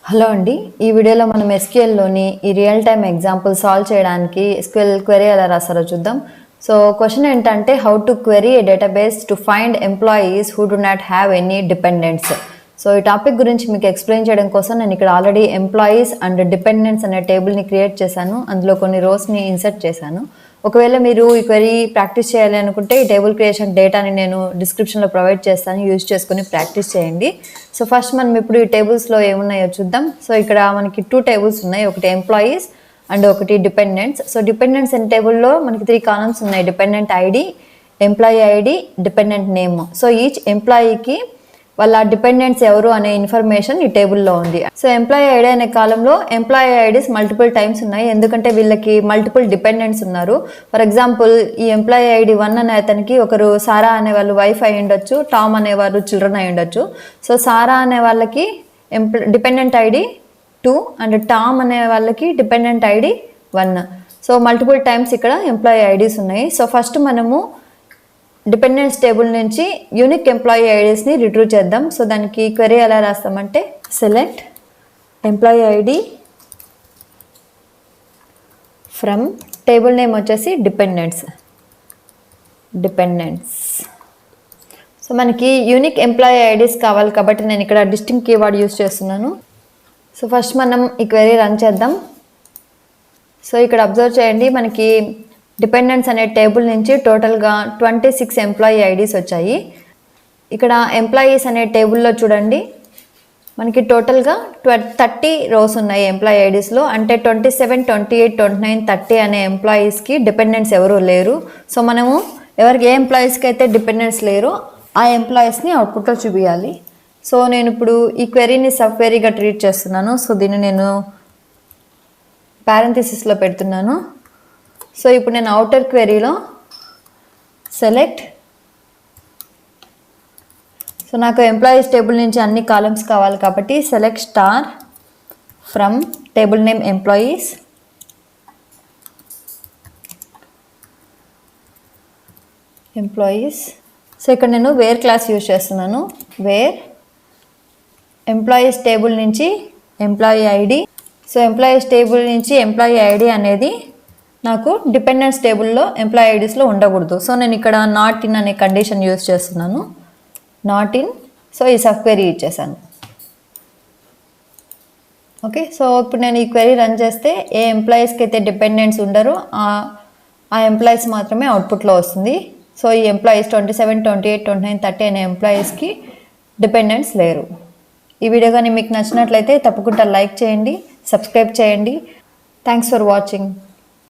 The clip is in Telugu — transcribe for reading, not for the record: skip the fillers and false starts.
హలో అండి, ఈ వీడియోలో మనం ఎస్క్యూఎల్లోని ఈ రియల్ టైమ్ ఎగ్జాంపుల్ సాల్వ్ చేయడానికి ఎస్క్యూఎల్ క్వెరీ ఎలా రాస్తారో చూద్దాం. సో క్వశ్చన్ ఏంటంటే how to query A database to find employees who do not have any dependents. So ఈ టాపిక్ గురించి మీకు ఎక్స్ప్లెయిన్ చేయడం కోసం నేను ఇక్కడ ఆల్రెడీ ఎంప్లాయీస్ అండ్ డిపెండెంట్స్ అనే టేబుల్ని క్రియేట్ చేశాను. అందులో కొన్ని రోస్ని ఇన్సర్ట్ చేశాను. ఒకవేళ మీరు ఈ క్వెరీ ప్రాక్టీస్ చేయాలి అనుకుంటే ఈ టేబుల్ క్రియేషన్ డేటాని నేను డిస్క్రిప్షన్లో ప్రొవైడ్ చేస్తాను, యూజ్ చేసుకుని ప్రాక్టీస్ చేయండి. సో ఫస్ట్ మనం ఇప్పుడు ఈ టేబుల్స్లో ఏమున్నాయో చూద్దాం. సో ఇక్కడ మనకి 2 టేబుల్స్ ఉన్నాయి, ఒకటి ఎంప్లాయీస్ అండ్ ఒకటి డిపెండెంట్స్. సో డిపెండెంట్స్ అనే టేబుల్లో మనకి 3 కాలమ్స్ ఉన్నాయి, dependent ID, employee ID, dependent name. So each ఎంప్లాయీకి వాళ్ళ డిపెండెంట్స్ ఎవరు అనే ఇన్ఫర్మేషన్ ఈ టేబుల్లో ఉంది. సో ఎంప్లాయీ ఐడి అనే కాలంలో ఎంప్లాయీ ఐడీస్ మల్టిపుల్ టైమ్స్ ఉన్నాయి, ఎందుకంటే వీళ్ళకి మల్టిపుల్ డిపెండెంట్స్ ఉన్నారు. ఫర్ ఎగ్జాంపుల్ ఈ ఎంప్లాయీ ఐడి 1 అనే అతనికి ఒకరు సారా అనే వాళ్ళు వైఫ్ అయి ఉండొచ్చు, టామ్ అనేవారు చిల్డ్రన్ అయి ఉండొచ్చు. సో సారా అనే వాళ్ళకి డిపెండెంట్ ఐడి 2 అండ్ టామ్ అనే వాళ్ళకి dependent ID 1. So multiple times ఇక్కడ ఎంప్లాయీ ఐడీస్ ఉన్నాయి. సో ఫస్ట్ మనము డిపెండెన్స్ టేబుల్ నుంచి యూనిక్ ఎంప్లాయీ ఐడీస్ని రిట్రీవ్ చేద్దాం. సో దానికి క్వెరీ ఎలా రాస్తామంటే select employee ID from table name వచ్చేసి డిపెండెంట్స్. సో మనకి యూనిక్ ఎంప్లాయీ ఐడీస్ కావాలి కాబట్టి నేను ఇక్కడ డిస్టింక్ట్ కీవర్డ్ యూస్ చేస్తున్నాను. సో ఫస్ట్ మనం ఈ క్వెరీ రన్ చేద్దాం. సో ఇక్కడ అబ్జర్వ్ చేయండి, మనకి డిపెండెంట్స్ అనే టేబుల్ నుంచి టోటల్గా 26 ఎంప్లాయీ ఐడీస్ వచ్చాయి. ఇక్కడ ఎంప్లాయీస్ అనే టేబుల్లో చూడండి, మనకి టోటల్గా 30 రోస్ ఉన్నాయి ఎంప్లాయీ ఐడీస్లో. అంటే 27, 28, 29, 30 అనే ఎంప్లాయీస్కి డిపెండెంట్స్ ఎవరు లేరు. సో మనము ఏ ఎంప్లాయీస్కి అయితే డిపెండెంట్స్ లేరో ఆ ఎంప్లాయీస్ని అవుట్పుట్లో చూపించాలి. సో నేను ఇప్పుడు ఈ క్వెరీని సబ్ క్వెరీగా ట్రీట్ చేస్తున్నాను. సో దీన్ని నేను పారెంథసిస్లో పెడుతున్నాను. సో ఇప్పుడు నేను అవుటర్ క్వెరీలో సెలెక్ట్, సో నాకు ఎంప్లాయీస్ టేబుల్ నుంచి అన్ని కాలమ్స్ కావాలి కాబట్టి select star from table name employees. So ఇక్కడ నేను వేర్ క్లాస్ యూజ్ చేస్తున్నాను. వేర్ ఎంప్లాయీస్ టేబుల్ నుంచి employee ID. So employees table నుంచి ఎంప్లాయీ ఐడి అనేది నాకు డిపెండెన్స్ టేబుల్లో ఎంప్లాయీ ఐడీస్లో ఉండకూడదు. సో నేను ఇక్కడ నాట్ ఇన్ అనే కండిషన్ యూజ్ చేస్తున్నాను, నాట్ ఇన్. సో ఈ సబ్ క్వెరీ ఇచ్చేసాను. ఓకే, సో ఇప్పుడు నేను ఈ క్వెరీ రన్ చేస్తే ఏ ఎంప్లాయీస్కి అయితే డిపెండెంట్స్ ఉండరో ఆ ఎంప్లాయీస్ మాత్రమే అవుట్పుట్లో వస్తుంది. సో ఈ ఎంప్లాయీస్ 27, 28, 29, 30 అనే ఎంప్లాయీస్కి డిపెండెంట్స్ లేరు. ఈ వీడియో కానీ మీకు నచ్చినట్లయితే తప్పకుండా లైక్ చేయండి, సబ్స్క్రైబ్ చేయండి. Thanks for watching.